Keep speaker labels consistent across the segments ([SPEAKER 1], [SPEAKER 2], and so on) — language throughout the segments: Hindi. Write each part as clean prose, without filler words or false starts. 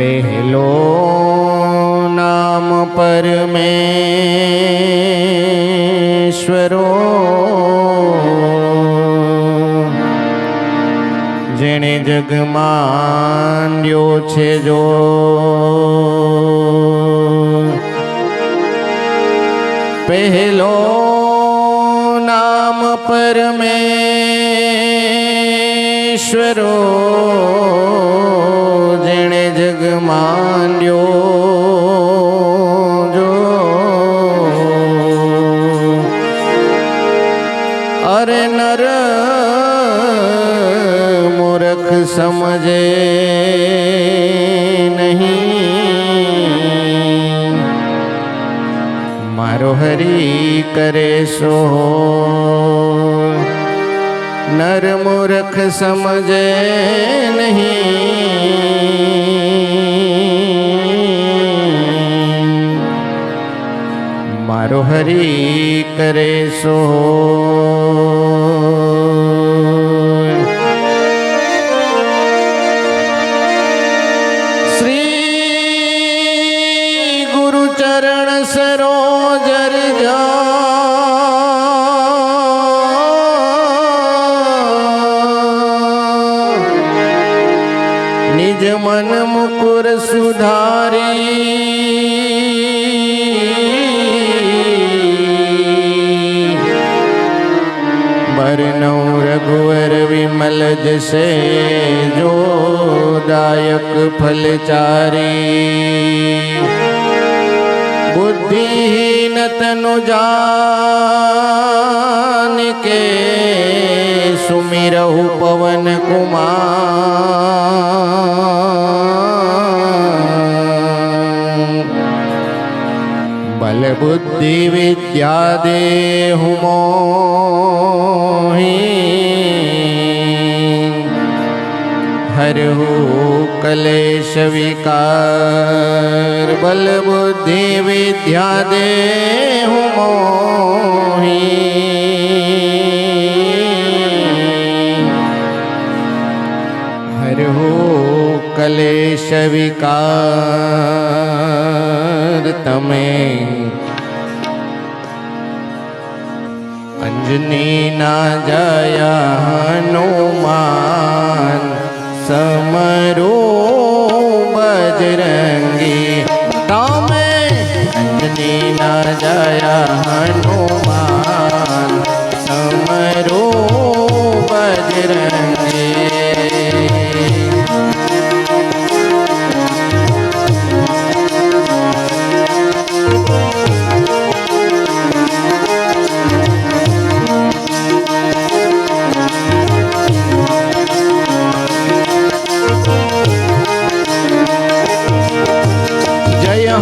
[SPEAKER 1] पहलो नाम परमेश्वरो जेने जग मांड्यो छे जो पहलो नाम परमेश्वरो जेने जग मांड्यो जो अरे नर मूर्ख समझे नहीं मारो हरि करे सो नर मूर्ख समझे नहीं मारो हरि करे सो श्री गुरु चरण सरोज जा निज मन मुकुर सुधारी बरनौ रघुवर विमल जसे जो दायक फलचारी बुद्धिहीन तनु जान के सुमिरहु पवन कुमार बल बुद्धि विद्या देहु मोहि हरहु कलेश विकार बल बुद्धि विद्या देहु मोहि हरहु कलेश विकार तमे अंजनी ना जया हनुमान समरो बजरंगी तमे अंजनी ना जया हनुमान समरो बजरंगी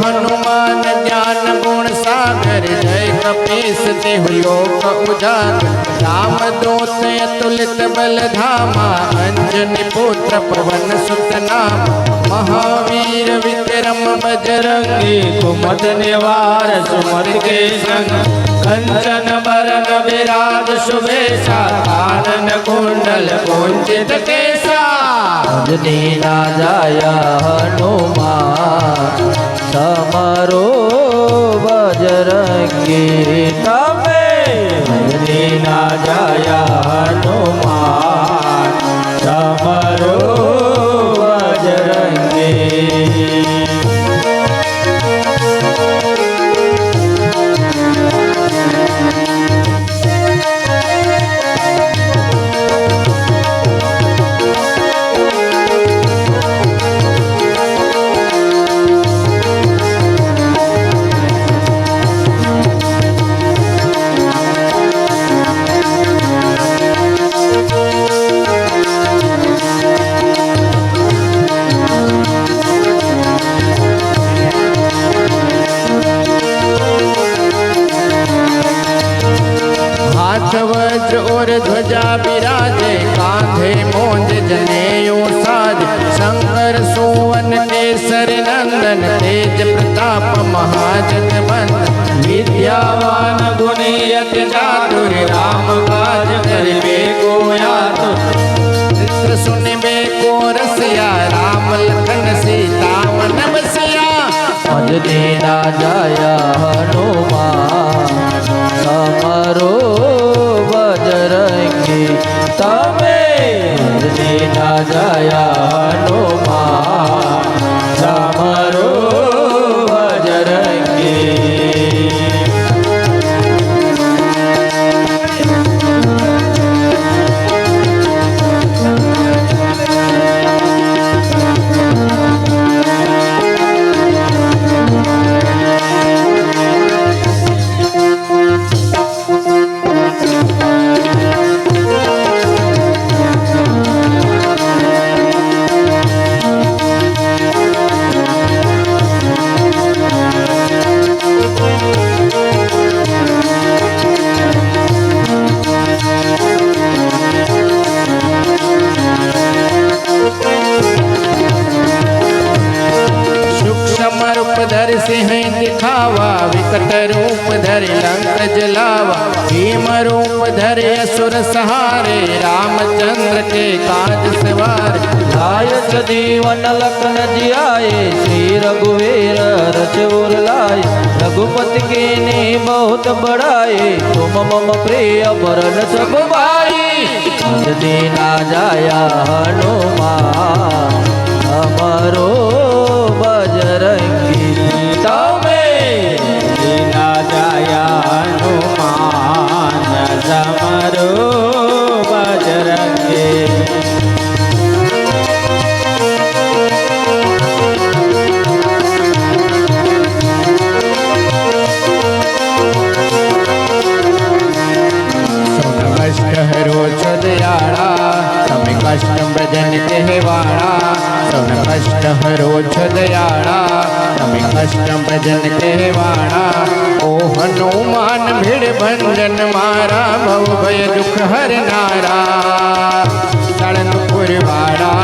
[SPEAKER 1] हनुमान ज्ञान गुण सागर जय कपीस देहु लोक उजागर राम दूत अतुलित बल धामा अंजनी पुत्र पवन सुत नाम महावीर विक्रम बजरंगी कुमद निवार सुमति के संग कंचन बरन विराज सुबेसा कानन कुंडल कुंचित केसा अंजनी ना जाया हनुमान समरो बजरंगी तमे अंजनी ना जाया हनुमान समरो बजरंगी वज्र और ध्वजा विराजे कांधे मोंज जनेऊ साज शंकर सुवन केसरी नंदन तेज प्रताप महाजगवंदन विद्यावान गुणी अति चातुर राम काज करिबे को आतुर चित्र सुनिबे को रसिया राम लखन सीता
[SPEAKER 2] અંજની ના જાયા હનુમાન તમારો બજરંગી તમે અંજની ના જાયા હનુમાન તમારો બજરંગી
[SPEAKER 1] धर सिंह दिखावा विकट रूप धर लंक जलावा भीम रूप धर असुर सहारे रामचंद्र के काज सवार
[SPEAKER 2] लाय सजीवन लखन जियाए श्री रघुवीर रचोर लाए रघुपति के ने बहुत बड़ाए तुम मम प्रिय भरन सब भाई अंजनी ना जाया हनुमान हमारो बजरंगी तमे
[SPEAKER 1] ना जाया हनुमान समरो बजरंगी कष्ट हरो छदयाड़ा તમે કષ્ટ ભજન કહેવાળા સૌને કષ્ટ હરો છદયાળા તમે કષ્ટ ભજન કહેવાળા ઓ હનુમાન ભીડ ભંજન મારા ભવ ભય દુઃખ હરનારા સળંગપુર વાળા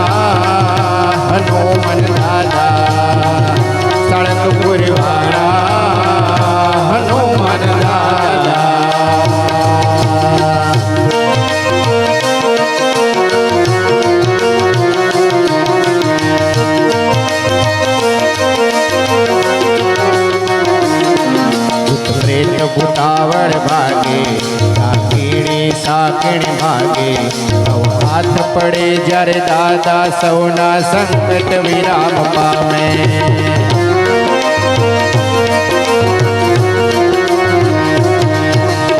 [SPEAKER 1] હનુમાન દાદા સળંગપુર વાળા હનુમાન દાદા भूतावर भागे साकिणी साकिणी भागे सौ हाथ पड़े जर दादा सौना संकट विराम पामे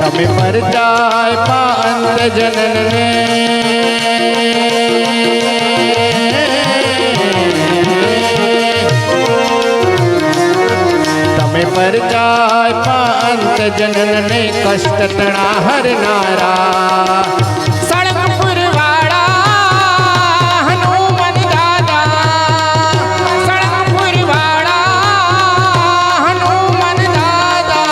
[SPEAKER 1] तमे पर जाय पांत जनन ने पर जाय पांत जनन ने कष्ट तणा हरनारा सड़कपुर वाड़ा हनुमान दादा सड़कपुर वाड़ा हनुमान दादा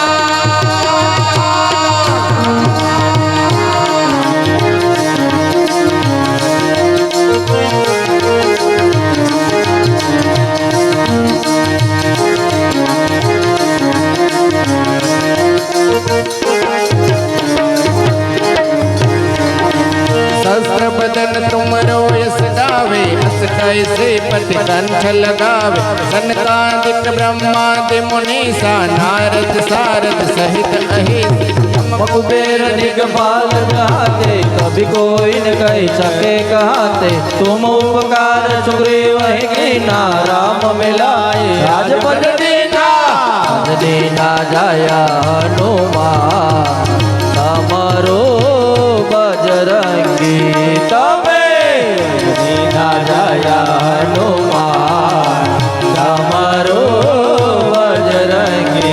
[SPEAKER 1] बदन तुमरो यस गावे अस कैसे पति कंठ लगावे सनकादिक ब्रह्मादि मुनीसा नारद सारद सहित अहित
[SPEAKER 2] कुबेर दिगपाल जाते कभी कोई न कह सके कहते तुम उपकार सुग्रीव कीना राम मिलाए राजपद दीना दीना जाया हनुमान हमारो बजरंगी तमे दीना जाया हनुमान हमारो बजरंगी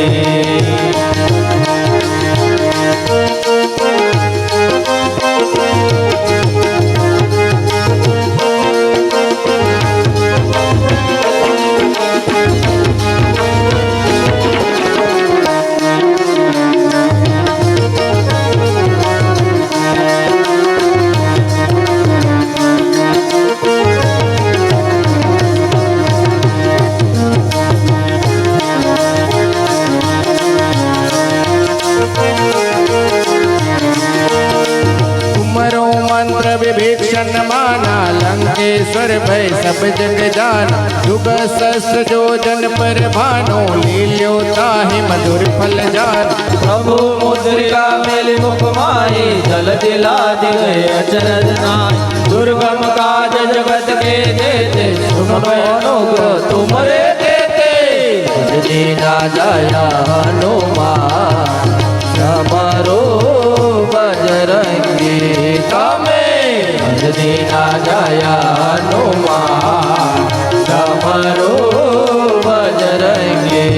[SPEAKER 1] दीवाना लंकेश्वर भय सब जग जाना युग सहस्र जो जन पर भानो लील्यो ताहि मधुर फल जान
[SPEAKER 2] प्रभु मुद्रिका मेलि मुख माहि जल दिला दिए अचरज नाहि दुर्गम काज जगत के देते सुन अनुग्रह तुमरे देते दीना जया हनुमान समरो बजरंगी तमे दीना जया हनुमान समरो बजरंगी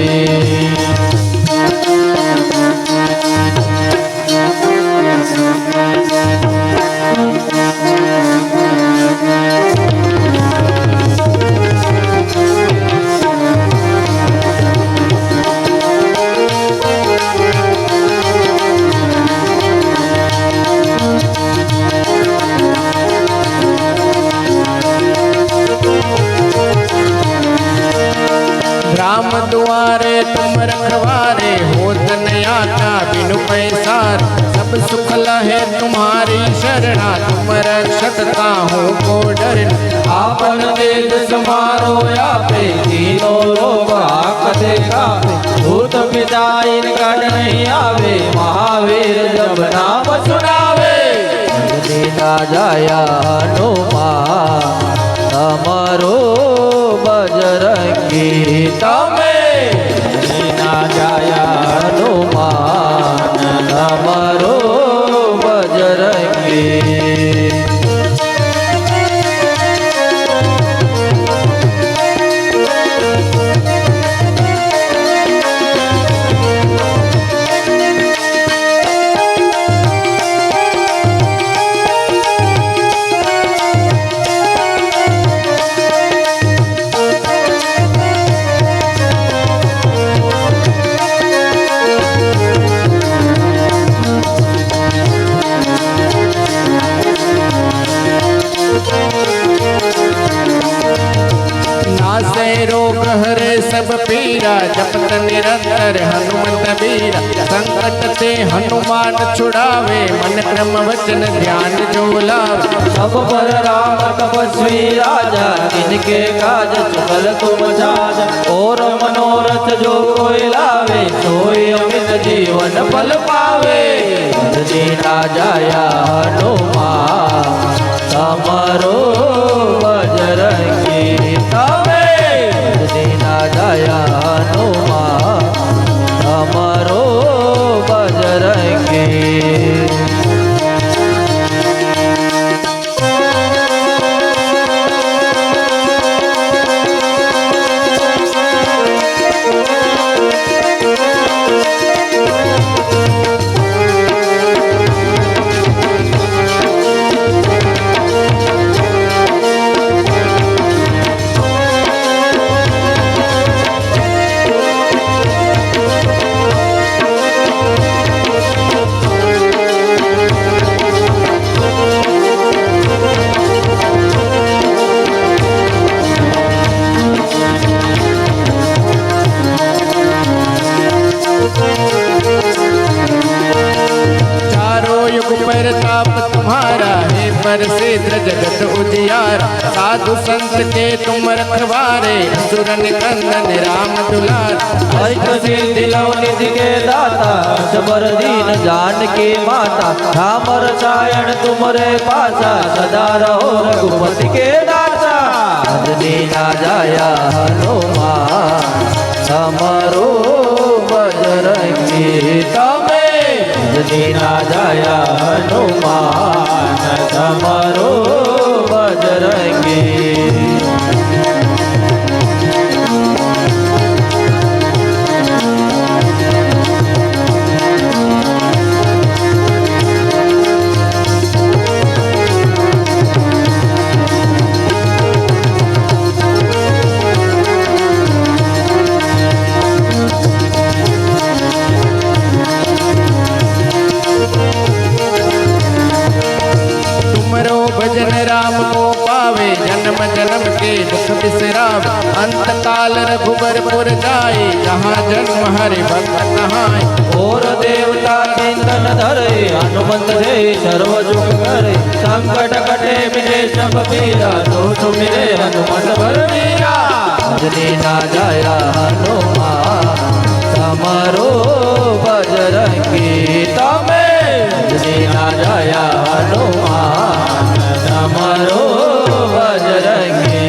[SPEAKER 1] राम दुआरे तुम रखवारे होत न आता बिनु पैसार सब सुख लहे तुम्हारी शरणा तुम रक्षक काहू को डरना
[SPEAKER 2] आपन तेज समारो आपे तीनों लोग आकते कापे भूत पिता इनका नहीं आवे महावीर जब नाम सुनावे दीना जया हनुमान समरो बजरंगी तमे दीना जया हनुमान समरो बजरंगी
[SPEAKER 1] नासे रोग हरे सब पीरा जपत निरंतर हनुमत बीरा संकट ते हनुमान छुड़ावे मन क्रम वचन ध्यान जो लावे
[SPEAKER 2] सब पर राम तपस्वी राजा इनके काज सकल तुम जाज और मनोरथ जो कोई लावे सोई अमित जीवन फल पावे दीना जया हनुमान समरो बजरंगी तमे दीना जया हनुमान समरो बजरंगी
[SPEAKER 1] प्रताप तुम्हारा है प्रसिद्ध जगत उजियारा साधु संत के तुम रखवारे सुरन कंदन राम दुलार
[SPEAKER 2] हरिक सिद्धि लव निधि के दाता सबर दीन जान के माता राम रसायन तुमरे पासा सदा रहो रघुपति के दाता दीना जया हनुमान समरो बजरंगी तमे दीना जया हनुमान समरो बजरंगी
[SPEAKER 1] जन्म जन्म के दुख बिसराव अंत काल रघुबरपुर जाए जहाँ जन्म हरि भक्त कहाए
[SPEAKER 2] और देवता चिंतन धरे हनुमंत जय सर्व सुख करे संकट कटे मिटे सब पीरा तो सुमिरे हनुमंत बलवीरा अंजनी ना जाया हनुमान समारो बजरंगी तमे अंजनी ना जाया हनुमान समारो बजरंगी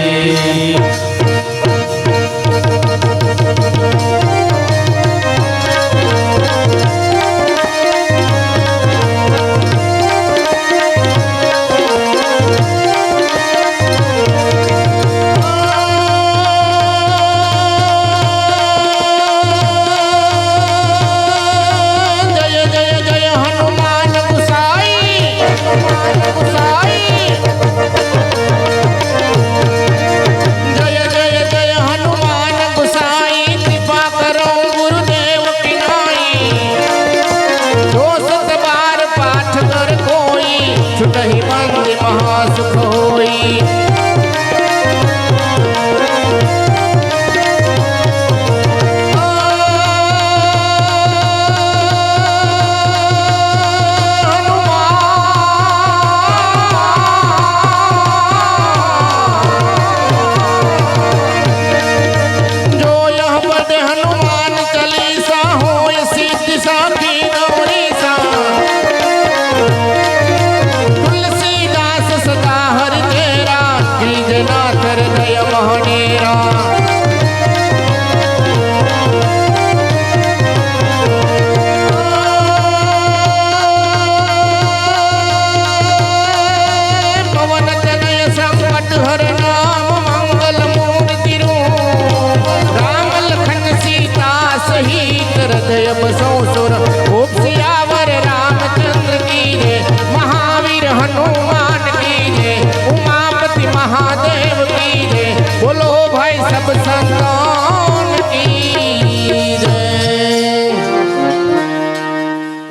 [SPEAKER 2] छुटहि मंद महासुख होई जो यह पद हनुमान चालीसा होय सिद्धि साखी गौरी सा सदा हरि तेरा कीजनाथ हृदय महनेरा पवन तनय संकट हर नाम मंगल मूर्ति रूप राम लखन सीता सहित हृदय बसौ सुर खूब सियावर रामचंद्र की जय महावीर हनुमान उमापति महादेव की जय बोलो भाई सब संतों